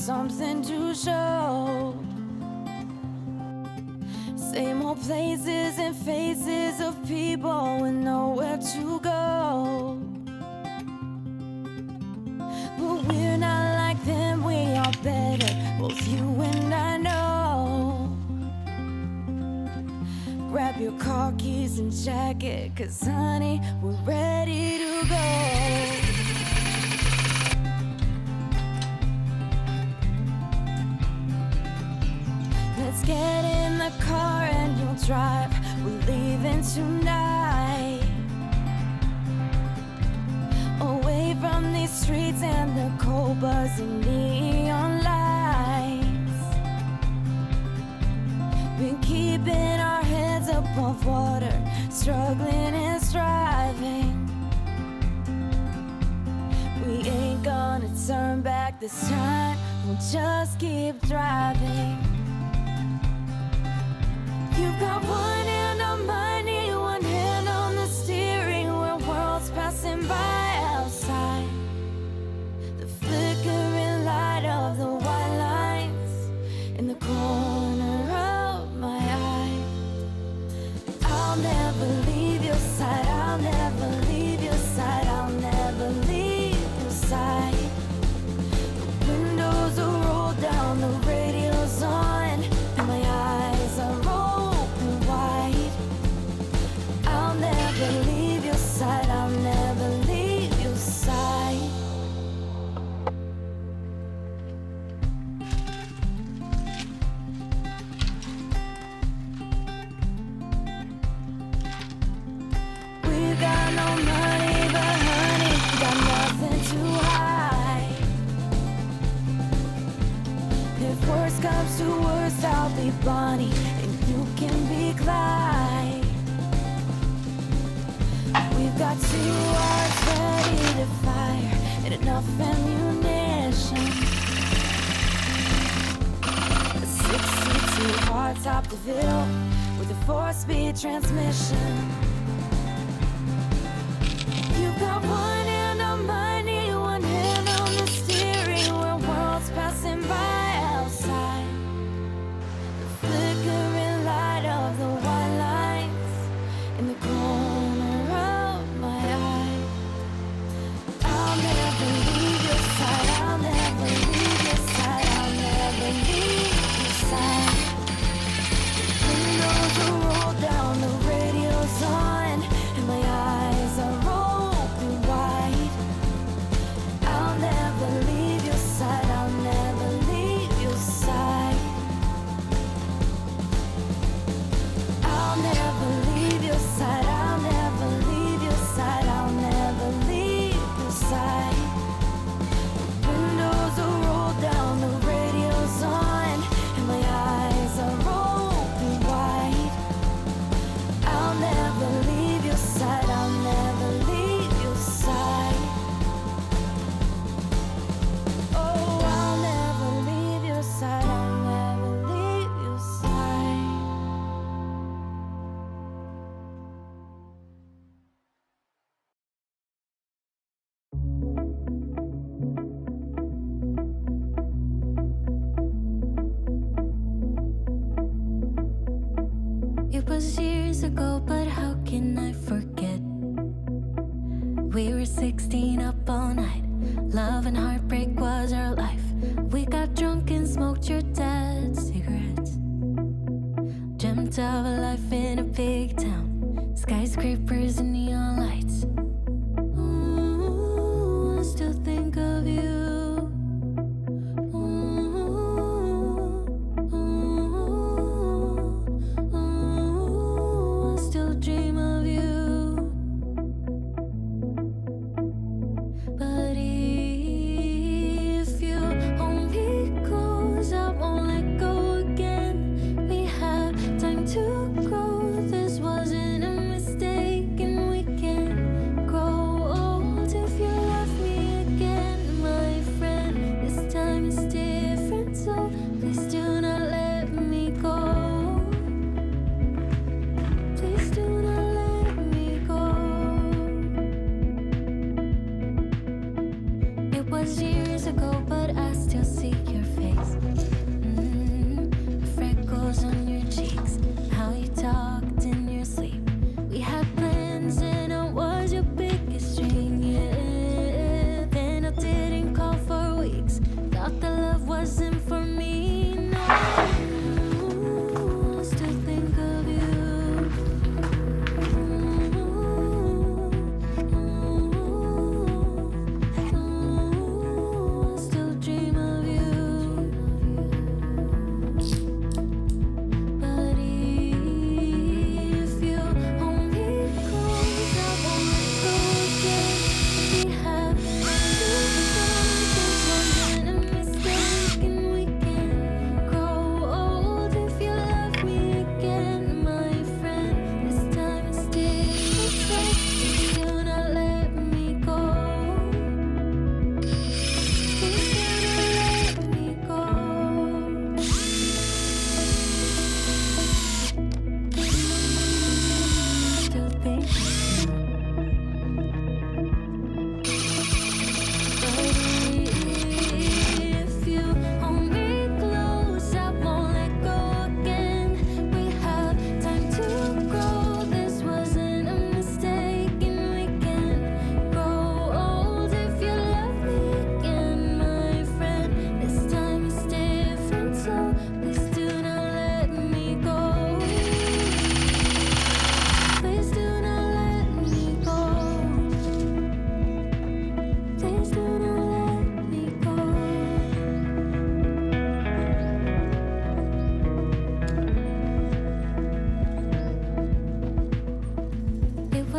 something to show. Same old places and faces of people with nowhere to go. But we're not like them, we are better, both you and I know. Grab your car keys and jacket, 'cause honey, we're ready to go. Let's get in the car and you'll drive. We're leaving tonight, away from these streets and the cold buzzing neon lights. Been keeping our heads above water, struggling and striving. We ain't gonna turn back this time, we'll just keep driving. You've got one hand on money, one hand on the steering, where worlds passing by outside. The flickering light of the white lines in the corner of my eye. I'll never leave your side, I'll never leave your side, I'll never leave your side. The windows are rolled down, the radio's on, and my eyes are open wide. I'll never leave your side, I'll never leave your side. We got no money, but honey, got nothing to hide. If worst comes to worst, I'll be Bonnie and you can be Clyde. We've got 2 hearts ready to fire and enough ammunition. A 62 hardtop DeVille with a 4-speed transmission. You've got one hand on money, one hand on the steering, where worlds passing by outside. The flickering light of the white lines in the corner of my eye. I'll never leave your side, I'll never leave your side, I'll never leave your side. The windows are rolled down, the radio's on, and my eyes are open wide. I'll never leave your side, I'll never leave your side. I'll never leave your side, I'll never leave your side, I'll never leave your side. The windows are rolled down, the radio's on, and my eyes are open wide. I'll never leave your side, I'll never leave your side. Oh, I'll never leave your side, I'll never leave your side. It was years ago, but how can I forget? We were 16 up all night. Love and heartbreak was our life. We got drunk and smoked your dad's cigarettes. Dreamt of a life in a big town, skyscrapers and neon lights. Ooh, I still think of you. I still dream of you. But if you hold me close, I won't let go again. We have time to grow. This wasn't a mistake, and we can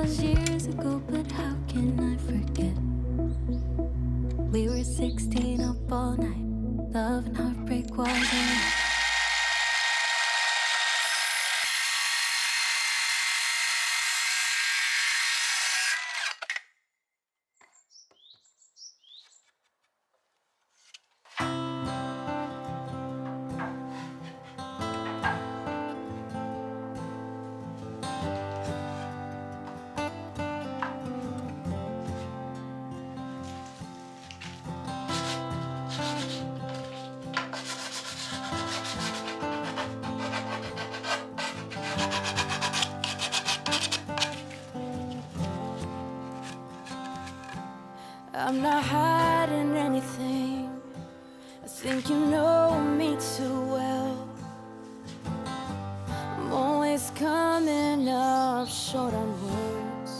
was years ago, but how can I forget? We were 16 up all night. Love and heartbreak was our I'm not hiding anything. I think you know me too well. I'm always coming up short on words.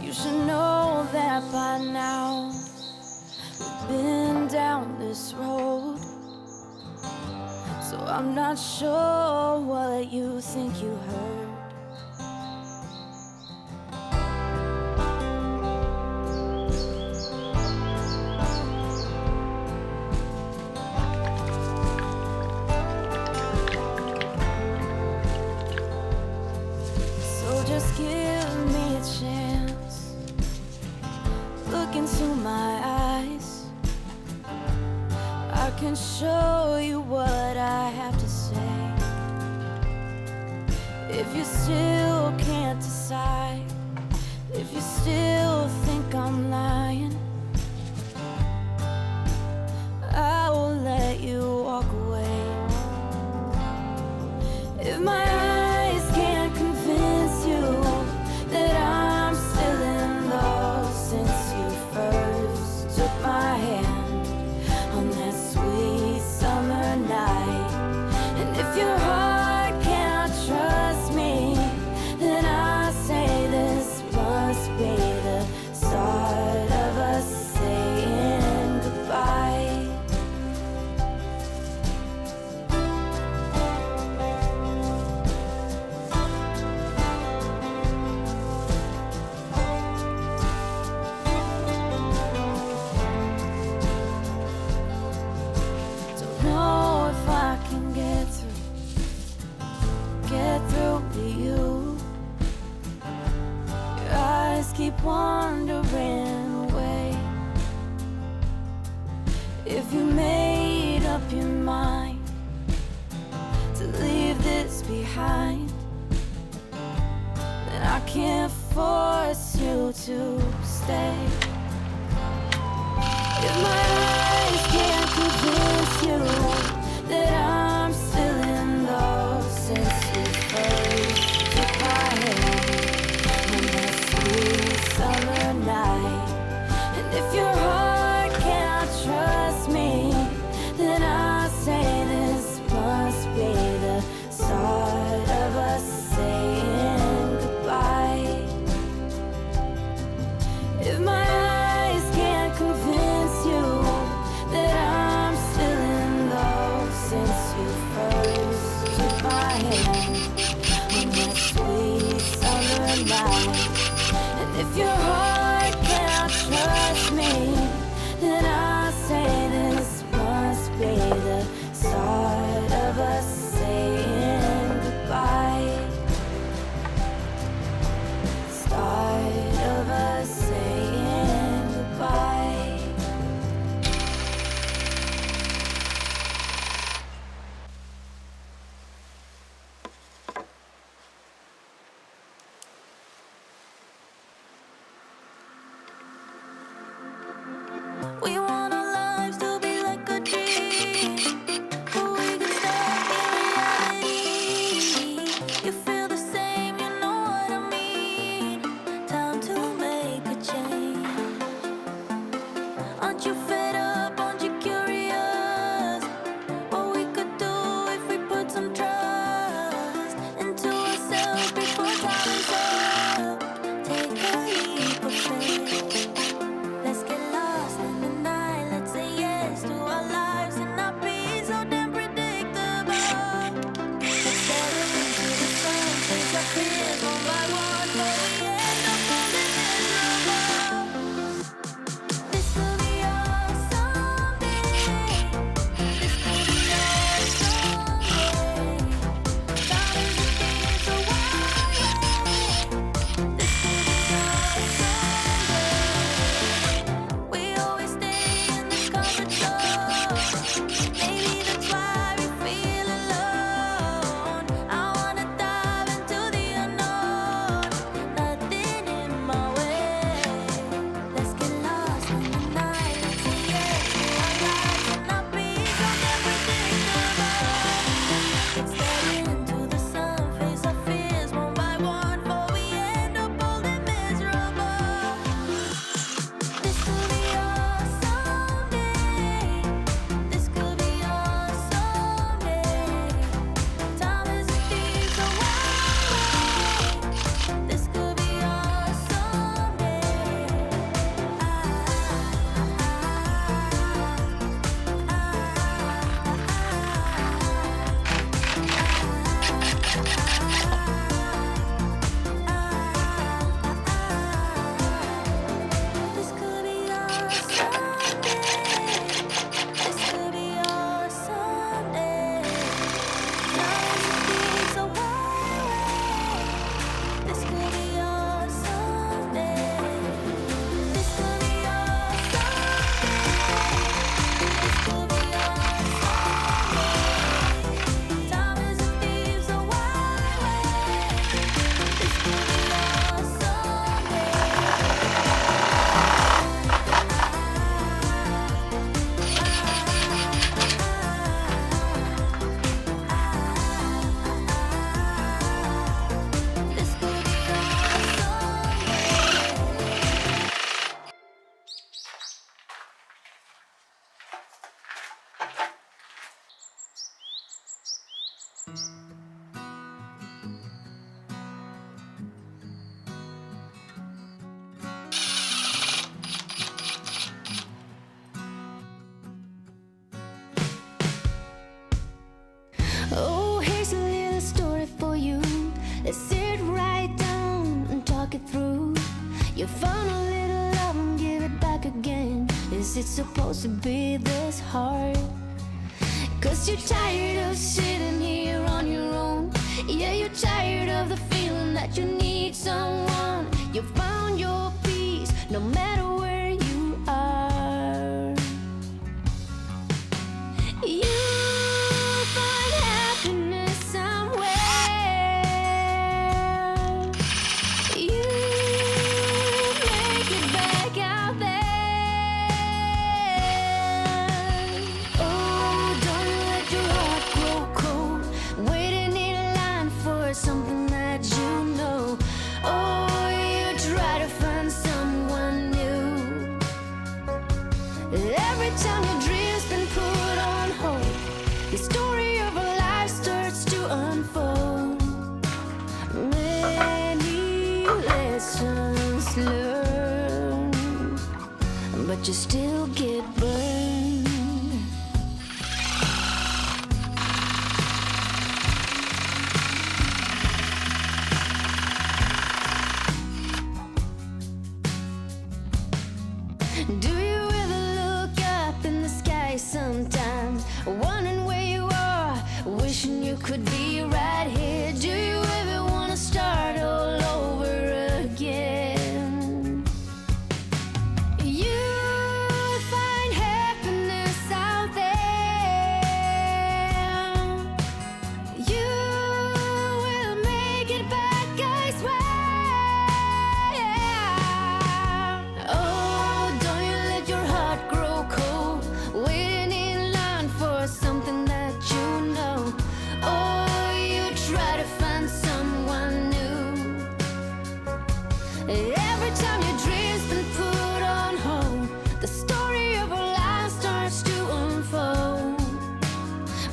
You should know that by now. We've been down this road, so I'm not sure what you think you heard. Just give me a chance. Look into my eyes. I can show you what I have to say. If you still can't decide, if you still think I'm lying, I will let you walk away. If my eyes can't convince you that I'm still in love since you first took my hand on that sweet summer night, and if your heart cannot trust me, then I say this must be the start of us saying goodbye. Keep wandering away. If you made up your mind to leave this behind, then I can't force you to stay. If my eyes can't convince you that I'm still in love since you first took my hand on that sweet summer night, and if your heart cannot trust me, then I say this must be the start of us saying goodbye. If my eyes can't convince you that I'm still in love since you first took my hand on that sweet summer night, and if your heart cannot trust me, then I say this must be the start of us saying goodbye. Start of us saying goodbye. Oh, here's a little story for you. Let's sit right down and talk it through. You found a little love and give it back again. Is it supposed to be this hard? 'Cause you're tired of sitting here on your own. Yeah, you're tired of the feeling that you need someone. You found your peace no matter where you are. You find happiness somewhere. You make it back out there. Oh, don't let your heart grow cold, waiting in line for something that you know. Oh, you try to find someone new. Every time your dreams been put on hold, the story of a life starts to unfold. Many lessons learned, but you still get burned. Do you ever look up in the sky sometimes, wondering where you are, wishing you could be right here? Do you ever wanna start all over again? You find happiness out there. You will make it back, I swear. Oh, don't you let your heart grow cold, waiting in line for something that you know. Oh, you try to find someone new. Every time your dreams been put on hold, the story of our life starts to unfold.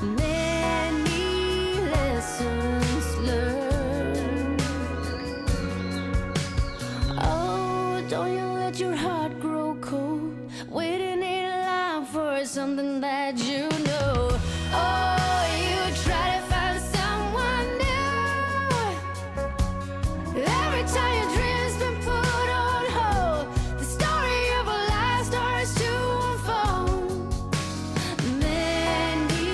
Many lessons learned. Oh, don't you let your heart grow cold, waiting in line for something that you know. Oh, you try to find someone new. Every time your dreams been put on hold, the story of a life starts to unfold. Many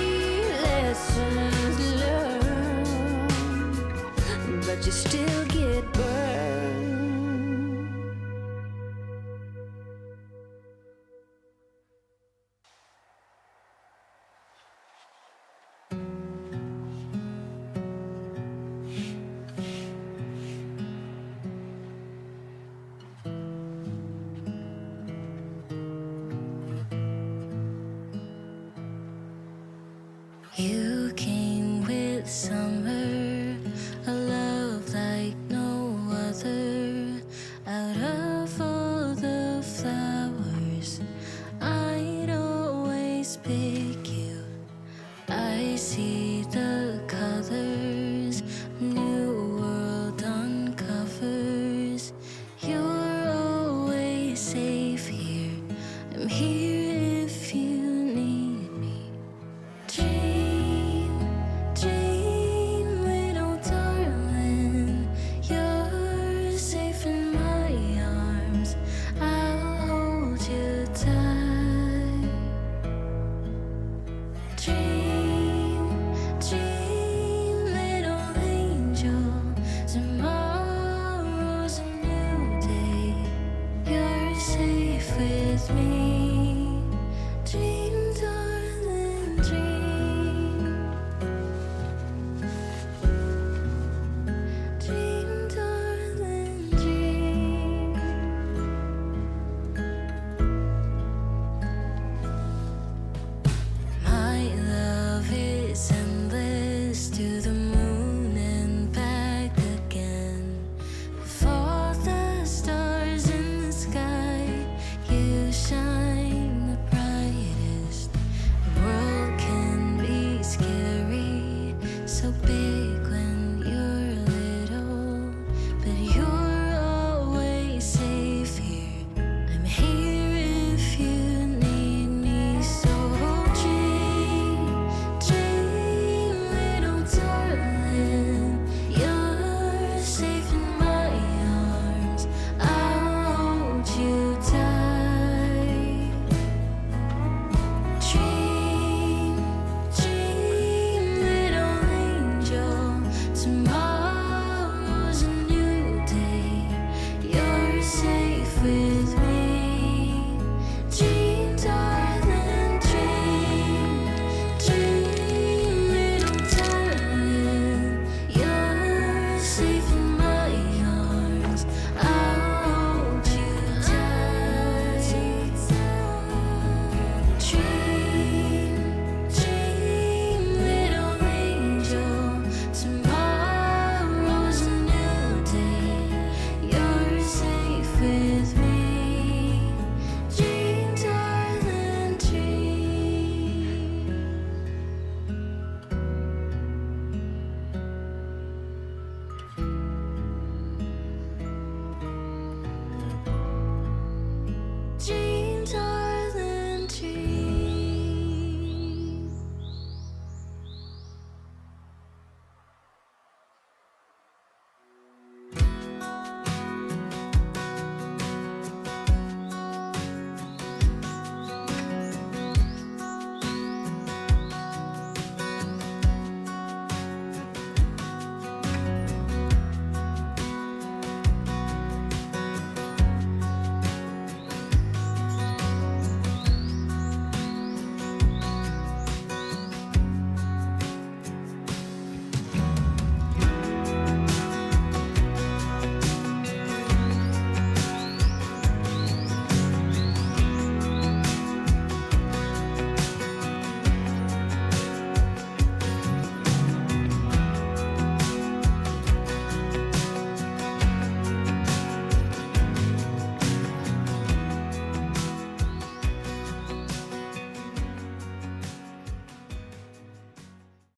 lessons learned, but you still get burned. You came with summer